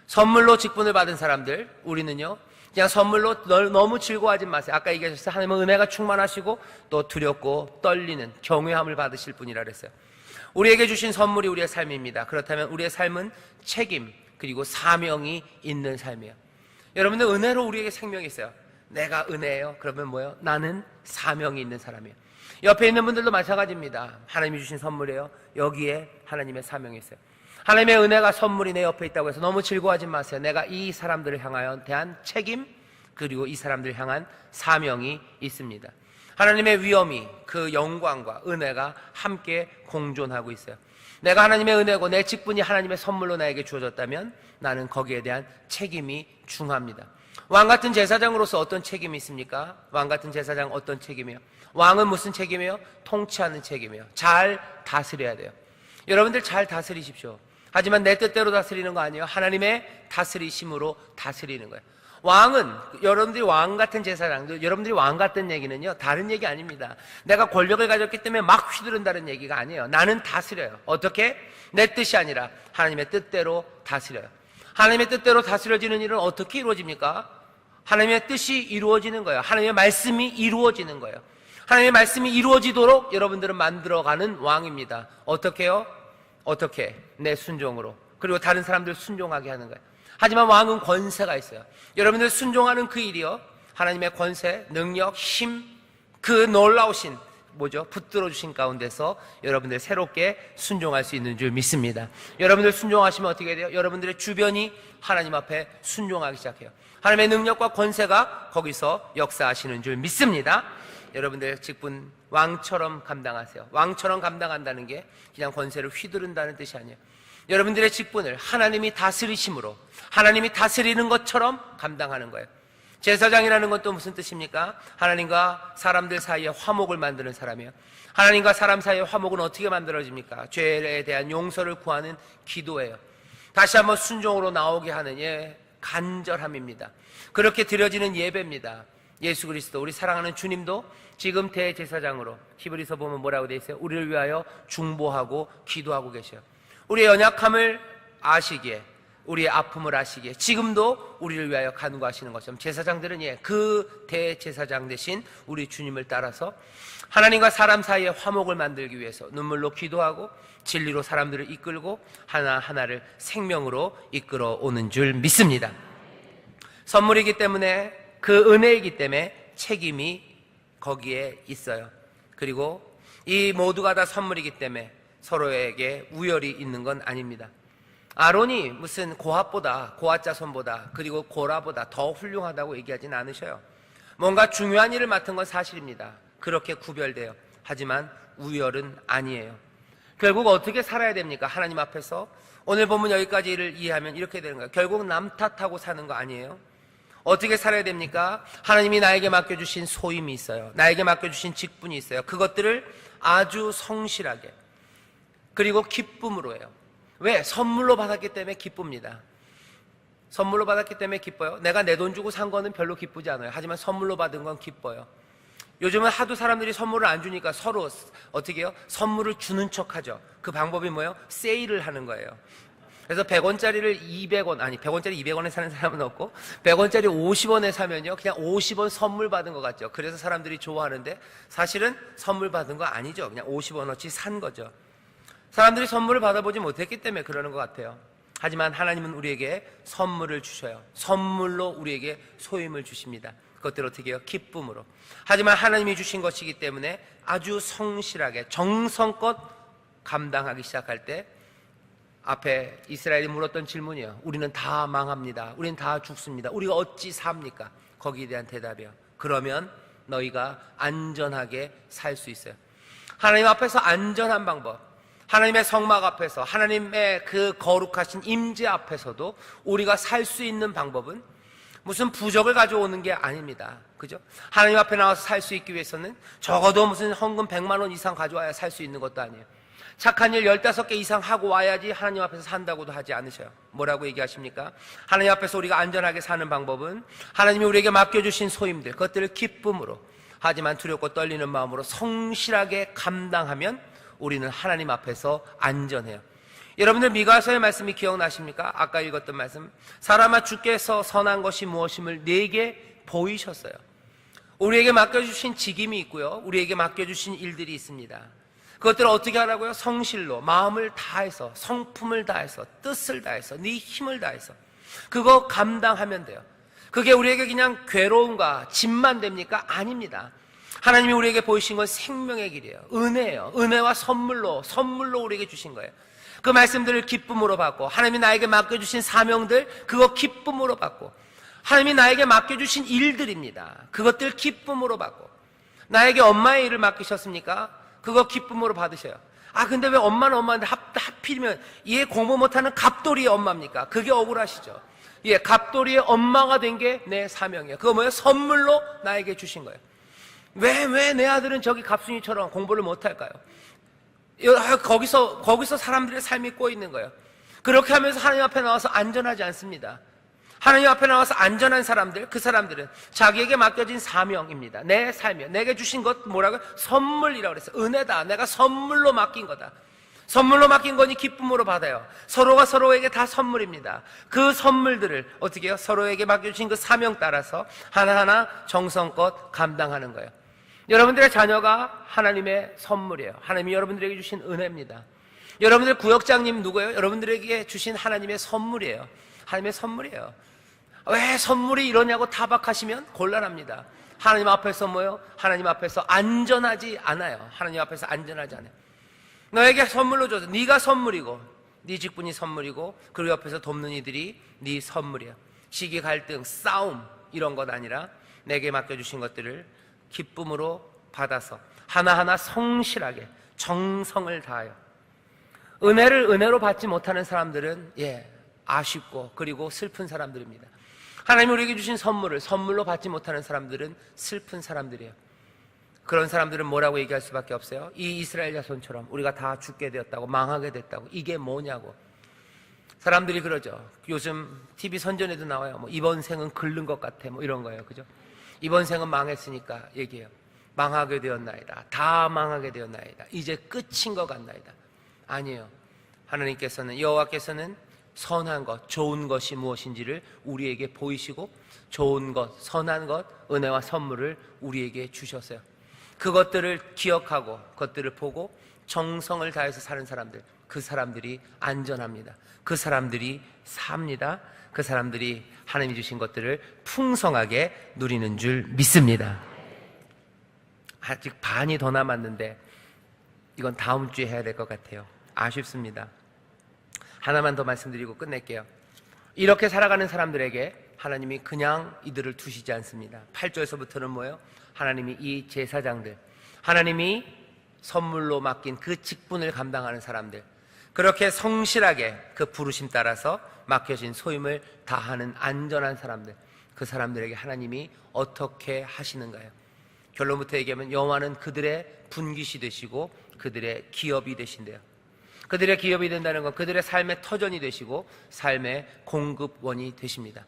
선물로 직분을 받은 사람들, 우리는요, 그냥 선물로 너무 즐거워하지 마세요. 아까 얘기하셨어요. 하나님은 은혜가 충만하시고 또 두렵고 떨리는 경외함을 받으실 분이라 그랬어요. 우리에게 주신 선물이 우리의 삶입니다. 그렇다면 우리의 삶은 책임 그리고 사명이 있는 삶이에요. 여러분들, 은혜로 우리에게 생명이 있어요. 내가 은혜예요. 그러면 뭐예요? 나는 사명이 있는 사람이에요. 옆에 있는 분들도 마찬가지입니다. 하나님이 주신 선물이에요. 여기에 하나님의 사명이 있어요. 하나님의 은혜가 선물이 내 옆에 있다고 해서 너무 즐거워하지 마세요. 내가 이 사람들을 향하여 대한 책임 그리고 이 사람들을 향한 사명이 있습니다. 하나님의 위엄이, 그 영광과 은혜가 함께 공존하고 있어요. 내가 하나님의 은혜고 내 직분이 하나님의 선물로 나에게 주어졌다면 나는 거기에 대한 책임이 중합니다. 왕같은 제사장으로서 어떤 책임이 있습니까? 왕같은 제사장 어떤 책임이에요? 왕은 무슨 책임이에요? 통치하는 책임이에요. 잘 다스려야 돼요. 여러분들 잘 다스리십시오. 하지만 내 뜻대로 다스리는 거 아니에요. 하나님의 다스리심으로 다스리는 거예요. 왕은, 여러분들이 왕 같은 제사장, 여러분들이 왕 같은 얘기는요, 다른 얘기 아닙니다. 내가 권력을 가졌기 때문에 막 휘두른다는 얘기가 아니에요. 나는 다스려요. 어떻게? 내 뜻이 아니라 하나님의 뜻대로 다스려요. 하나님의 뜻대로 다스려지는 일은 어떻게 이루어집니까? 하나님의 뜻이 이루어지는 거예요. 하나님의 말씀이 이루어지는 거예요. 하나님의 말씀이 이루어지도록 여러분들은 만들어가는 왕입니다. 어떻게요? 어떻게? 내 순종으로. 그리고 다른 사람들 순종하게 하는 거예요. 하지만 왕은 권세가 있어요. 여러분들 순종하는 그 일이요, 하나님의 권세, 능력, 힘, 그 놀라우신 붙들어 주신 가운데서 여러분들 새롭게 순종할 수 있는 줄 믿습니다. 여러분들 순종하시면 어떻게 돼요? 여러분들의 주변이 하나님 앞에 순종하기 시작해요. 하나님의 능력과 권세가 거기서 역사하시는 줄 믿습니다. 여러분들의 직분 왕처럼 감당하세요. 왕처럼 감당한다는 게 그냥 권세를 휘두른다는 뜻이 아니에요. 여러분들의 직분을 하나님이 다스리심으로, 하나님이 다스리는 것처럼 감당하는 거예요. 제사장이라는 건 또 무슨 뜻입니까? 하나님과 사람들 사이에 화목을 만드는 사람이에요. 하나님과 사람 사이의 화목은 어떻게 만들어집니까? 죄에 대한 용서를 구하는 기도예요. 다시 한번 순종으로 나오게 하는 간절함입니다. 그렇게 드려지는 예배입니다. 예수 그리스도, 우리 사랑하는 주님도 지금 대제사장으로, 히브리서 보면 뭐라고 돼 있어요? 우리를 위하여 중보하고 기도하고 계셔요. 우리의 연약함을 아시기에, 우리의 아픔을 아시기에 지금도 우리를 위하여 간구하시는 것처럼 제사장들은 그 대제사장 대신 우리 주님을 따라서 하나님과 사람 사이에 화목을 만들기 위해서 눈물로 기도하고 진리로 사람들을 이끌고 하나하나를 생명으로 이끌어 오는 줄 믿습니다. 선물이기 때문에, 그 은혜이기 때문에 책임이 거기에 있어요. 그리고 이 모두가 다 선물이기 때문에 서로에게 우열이 있는 건 아닙니다. 아론이 무슨 고핫보다, 고핫자손보다, 그리고 고라보다 더 훌륭하다고 얘기하진 않으셔요. 뭔가 중요한 일을 맡은 건 사실입니다. 그렇게 구별돼요. 하지만 우열은 아니에요. 결국 어떻게 살아야 됩니까? 하나님 앞에서. 오늘 본문 여기까지를 이해하면 이렇게 되는 거예요. 결국 남 탓하고 사는 거 아니에요. 어떻게 살아야 됩니까? 하나님이 나에게 맡겨주신 소임이 있어요. 나에게 맡겨주신 직분이 있어요. 그것들을 아주 성실하게, 그리고 기쁨으로 해요. 왜? 선물로 받았기 때문에 기쁩니다. 선물로 받았기 때문에 기뻐요. 내가 내 돈 주고 산 거는 별로 기쁘지 않아요. 하지만 선물로 받은 건 기뻐요. 요즘은 하도 사람들이 선물을 안 주니까 서로 어떻게 해요? 선물을 주는 척 하죠. 그 방법이 뭐예요? 세일을 하는 거예요. 그래서 100원짜리를 200원, 아니 100원짜리 200원에 사는 사람은 없고 100원짜리 50원에 사면요 그냥 50원 선물 받은 것 같죠. 그래서 사람들이 좋아하는데 사실은 선물 받은 거 아니죠. 그냥 50원어치 산 거죠. 사람들이 선물을 받아보지 못했기 때문에 그러는 것 같아요. 하지만 하나님은 우리에게 선물을 주셔요. 선물로 우리에게 소임을 주십니다. 그것들 어떻게 해요? 기쁨으로. 하지만 하나님이 주신 것이기 때문에 아주 성실하게 정성껏 감당하기 시작할 때 앞에 이스라엘이 물었던 질문이에요. 우리는 다 망합니다. 우리는 다 죽습니다. 우리가 어찌 삽니까? 거기에 대한 대답이에요. 그러면 너희가 안전하게 살 수 있어요. 하나님 앞에서 안전한 방법, 하나님의 성막 앞에서, 하나님의 그 거룩하신 임재 앞에서도 우리가 살 수 있는 방법은 무슨 부적을 가져오는 게 아닙니다. 그죠? 하나님 앞에 나와서 살 수 있기 위해서는 적어도 무슨 헌금 100만 원 이상 가져와야 살 수 있는 것도 아니에요. 착한 일 15개 이상 하고 와야지 하나님 앞에서 산다고도 하지 않으셔요. 뭐라고 얘기하십니까? 하나님 앞에서 우리가 안전하게 사는 방법은 하나님이 우리에게 맡겨주신 소임들, 그것들을 기쁨으로, 하지만 두렵고 떨리는 마음으로 성실하게 감당하면 우리는 하나님 앞에서 안전해요. 여러분들 미가서의 말씀이 기억나십니까? 아까 읽었던 말씀. 사람아, 주께서 선한 것이 무엇임을 내게 보이셨어요. 우리에게 맡겨주신 직임이 있고요, 우리에게 맡겨주신 일들이 있습니다. 그것들을 어떻게 하라고요? 성실로, 마음을 다해서, 성품을 다해서, 뜻을 다해서, 네 힘을 다해서 그거 감당하면 돼요. 그게 우리에게 그냥 괴로움과 짐만 됩니까? 아닙니다. 하나님이 우리에게 보이신 건 생명의 길이에요. 은혜예요. 은혜와 선물로 우리에게 주신 거예요. 그 말씀들을 기쁨으로 받고, 하나님이 나에게 맡겨주신 사명들, 그거 기쁨으로 받고, 하나님이 나에게 맡겨주신 일들입니다. 그것들 기쁨으로 받고, 나에게 엄마의 일을 맡기셨습니까? 그거 기쁨으로 받으셔요. 아, 근데 왜 엄마는 엄마인데 하필이면 얘 공부 못하는 갑돌이의 엄마입니까? 그게 억울하시죠. 예, 갑돌이의 엄마가 된 게 내 사명이에요. 그거 뭐예요? 선물로 나에게 주신 거예요. 왜 내 아들은 저기 갑순이처럼 공부를 못할까요? 거기서 사람들의 삶이 꼬이는 거예요. 그렇게 하면서 하나님 앞에 나와서 안전하지 않습니다. 하나님 앞에 나와서 안전한 사람들, 그 사람들은 자기에게 맡겨진 사명입니다. 내 삶이요. 내게 주신 것 뭐라고요? 선물이라고 그랬어요. 은혜다. 내가 선물로 맡긴 거다. 선물로 맡긴 거니 기쁨으로 받아요. 서로가 서로에게 다 선물입니다. 그 선물들을 어떻게 해요? 서로에게 맡겨주신 그 사명 따라서 하나하나 정성껏 감당하는 거예요. 여러분들의 자녀가 하나님의 선물이에요. 하나님이 여러분들에게 주신 은혜입니다. 여러분들 구역장님 누구예요? 여러분들에게 주신 하나님의 선물이에요. 하나님의 선물이에요. 왜 선물이 이러냐고 타박하시면 곤란합니다. 하나님 앞에서 뭐예요? 하나님 앞에서 안전하지 않아요. 하나님 앞에서 안전하지 않아요. 너에게 선물로 줘서 네가 선물이고, 네 직분이 선물이고, 그리고 옆에서 돕는 이들이 네 선물이야. 시기, 갈등, 싸움 이런 것 아니라 내게 맡겨주신 것들을 기쁨으로 받아서 하나하나 성실하게 정성을 다하여. 은혜를 은혜로 받지 못하는 사람들은 아쉽고 그리고 슬픈 사람들입니다. 하나님이 우리에게 주신 선물을 선물로 받지 못하는 사람들은 슬픈 사람들이에요. 그런 사람들은 뭐라고 얘기할 수밖에 없어요? 이 이스라엘 자손처럼 우리가 다 죽게 되었다고, 망하게 됐다고. 이게 뭐냐고 사람들이 그러죠. 요즘 TV 선전에도 나와요. 뭐 이번 생은 긁는 것 같아, 뭐 이런 거예요. 그죠? 이번 생은 망했으니까 얘기해요. 망하게 되었나이다. 다 망하게 되었나이다. 이제 끝인 것 같나이다. 아니에요. 하나님께서는, 여호와께서는 선한 것, 좋은 것이 무엇인지를 우리에게 보이시고 좋은 것, 선한 것, 은혜와 선물을 우리에게 주셨어요. 그것들을 기억하고 그것들을 보고 정성을 다해서 사는 사람들, 그 사람들이 안전합니다. 그 사람들이 삽니다. 그 사람들이 하나님이 주신 것들을 풍성하게 누리는 줄 믿습니다. 아직 반이 더 남았는데 이건 다음 주에 해야 될 것 같아요. 아쉽습니다. 하나만 더 말씀드리고 끝낼게요. 이렇게 살아가는 사람들에게 하나님이 그냥 이들을 두시지 않습니다. 8절에서부터는 뭐예요? 하나님이 이 제사장들, 하나님이 선물로 맡긴 그 직분을 감당하는 사람들, 그렇게 성실하게 그 부르심 따라서 맡겨진 소임을 다하는 안전한 사람들, 그 사람들에게 하나님이 어떻게 하시는가요? 결론부터 얘기하면 여호와는 그들의 분깃이 되시고 그들의 기업이 되신대요. 그들의 기업이 된다는 건 그들의 삶의 터전이 되시고 삶의 공급원이 되십니다.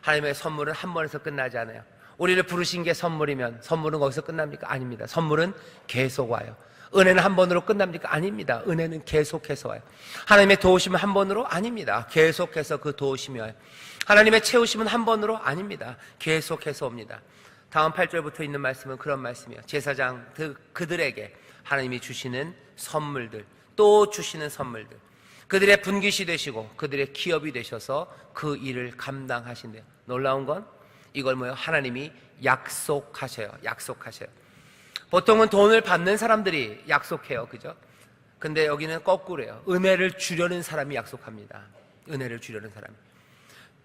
하나님의 선물은 한 번에서 끝나지 않아요. 우리를 부르신 게 선물이면 선물은 거기서 끝납니까? 아닙니다. 선물은 계속 와요. 은혜는 한 번으로 끝납니까? 아닙니다. 은혜는 계속해서 와요. 하나님의 도우심은 한 번으로? 아닙니다. 계속해서 그 도우심이 와요. 하나님의 채우심은 한 번으로? 아닙니다. 계속해서 옵니다. 다음 8절부터 있는 말씀은 그런 말씀이에요. 제사장 그들에게 하나님이 주시는 선물들, 또 주시는 선물들, 그들의 분깃이 되시고 그들의 기업이 되셔서 그 일을 감당하신대요. 놀라운 건 이걸 뭐예요? 하나님이 약속하셔요. 약속하셔요. 보통은 돈을 받는 사람들이 약속해요. 그죠? 근데 여기는 거꾸로예요. 은혜를 주려는 사람이 약속합니다. 은혜를 주려는 사람이.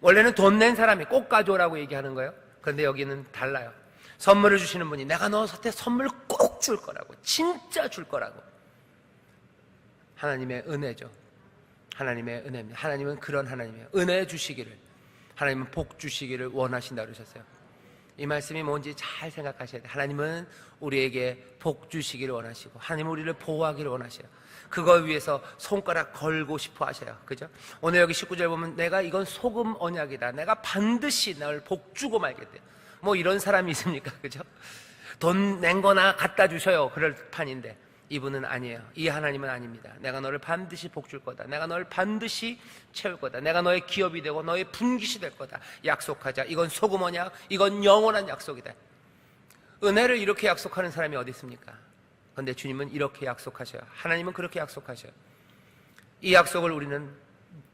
원래는 돈 낸 사람이 꼭 가져오라고 얘기하는 거예요. 그런데 여기는 달라요. 선물을 주시는 분이 내가 너한테 선물 꼭 줄 거라고, 진짜 줄 거라고. 하나님의 은혜죠. 하나님의 은혜입니다. 하나님은 그런 하나님이에요. 은혜 주시기를, 하나님은 복 주시기를 원하신다 그러셨어요. 이 말씀이 뭔지 잘 생각하셔야 돼요. 하나님은 우리에게 복 주시기를 원하시고 하나님은 우리를 보호하기를 원하셔요. 그거 위해서 손가락 걸고 싶어 하셔요. 그죠? 오늘 여기 19절 보면 내가 이건 소금 언약이다, 내가 반드시 널 복 주고 말겠대요. 뭐 이런 사람이 있습니까? 그죠? 돈 낸 거나 갖다 주셔요. 그럴 판인데 이분은 아니에요. 이 하나님은 아닙니다. 내가 너를 반드시 복 줄 거다, 내가 너를 반드시 채울 거다, 내가 너의 기업이 되고 너의 분깃이 될 거다. 약속하자. 이건 소금 언약, 이건 영원한 약속이다. 은혜를 이렇게 약속하는 사람이 어디 있습니까? 그런데 주님은 이렇게 약속하셔요. 하나님은 그렇게 약속하셔요. 이 약속을 우리는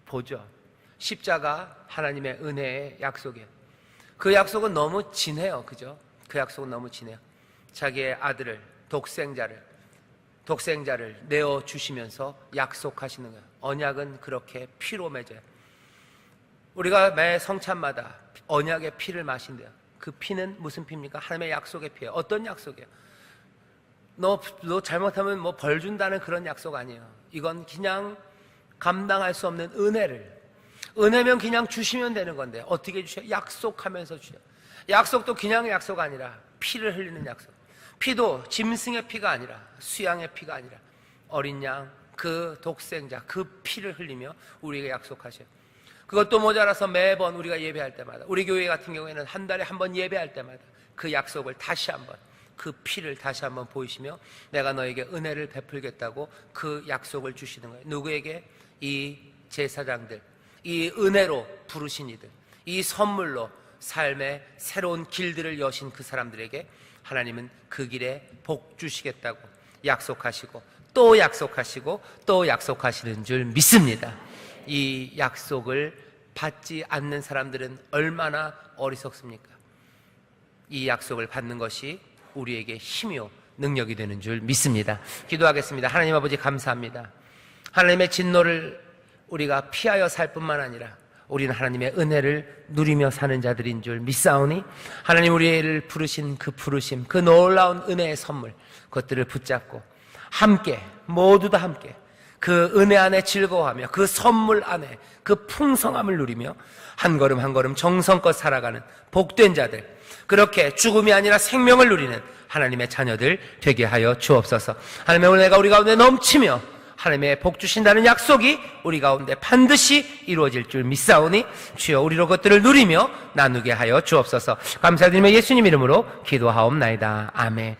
보죠. 십자가 하나님의 은혜의 약속이에요. 그 약속은 너무 진해요. 그죠? 그 약속은 너무 진해요. 자기의 아들을, 독생자를 내어주시면서 약속하시는 거예요. 언약은 그렇게 피로 맺어요. 우리가 매 성찬마다 언약의 피를 마신대요. 그 피는 무슨 피입니까? 하나님의 약속의 피예요. 어떤 약속이에요? 너 잘못하면 뭐 벌 준다는 그런 약속 아니에요. 이건 그냥 감당할 수 없는 은혜면 그냥 주시면 되는 건데 어떻게 주셔요? 약속하면서 주셔요. 약속도 그냥 약속 아니라 피를 흘리는 약속. 피도 짐승의 피가 아니라, 수양의 피가 아니라 어린 양, 그 독생자, 그 피를 흘리며 우리에게 약속하셔요. 그것도 모자라서 매번 우리가 예배할 때마다, 우리 교회 같은 경우에는 한 달에 한 번 예배할 때마다 그 약속을 다시 한번, 그 피를 다시 한번 보이시며 내가 너에게 은혜를 베풀겠다고 그 약속을 주시는 거예요. 누구에게? 이 제사장들, 이 은혜로 부르신 이들, 이 선물로 삶의 새로운 길들을 여신 그 사람들에게 하나님은 그 길에 복 주시겠다고 약속하시고 또 약속하시고 또 약속하시는 줄 믿습니다. 이 약속을 받지 않는 사람들은 얼마나 어리석습니까? 이 약속을 받는 것이 우리에게 힘이요 능력이 되는 줄 믿습니다. 기도하겠습니다. 하나님 아버지 감사합니다. 하나님의 진노를 우리가 피하여 살 뿐만 아니라 우리는 하나님의 은혜를 누리며 사는 자들인 줄 믿사오니 하나님 우리를 부르신 그 부르심, 그 놀라운 은혜의 선물, 그것들을 붙잡고 함께, 모두 다 함께 그 은혜 안에 즐거워하며 그 선물 안에 그 풍성함을 누리며 한 걸음 한 걸음 정성껏 살아가는 복된 자들, 그렇게 죽음이 아니라 생명을 누리는 하나님의 자녀들 되게 하여 주옵소서. 하나님의 은혜가 우리 가운데 넘치며 하나님의 복 주신다는 약속이 우리 가운데 반드시 이루어질 줄 믿사오니 주여 우리로 그것들을 누리며 나누게 하여 주옵소서. 감사드리며 예수님 이름으로 기도하옵나이다. 아멘.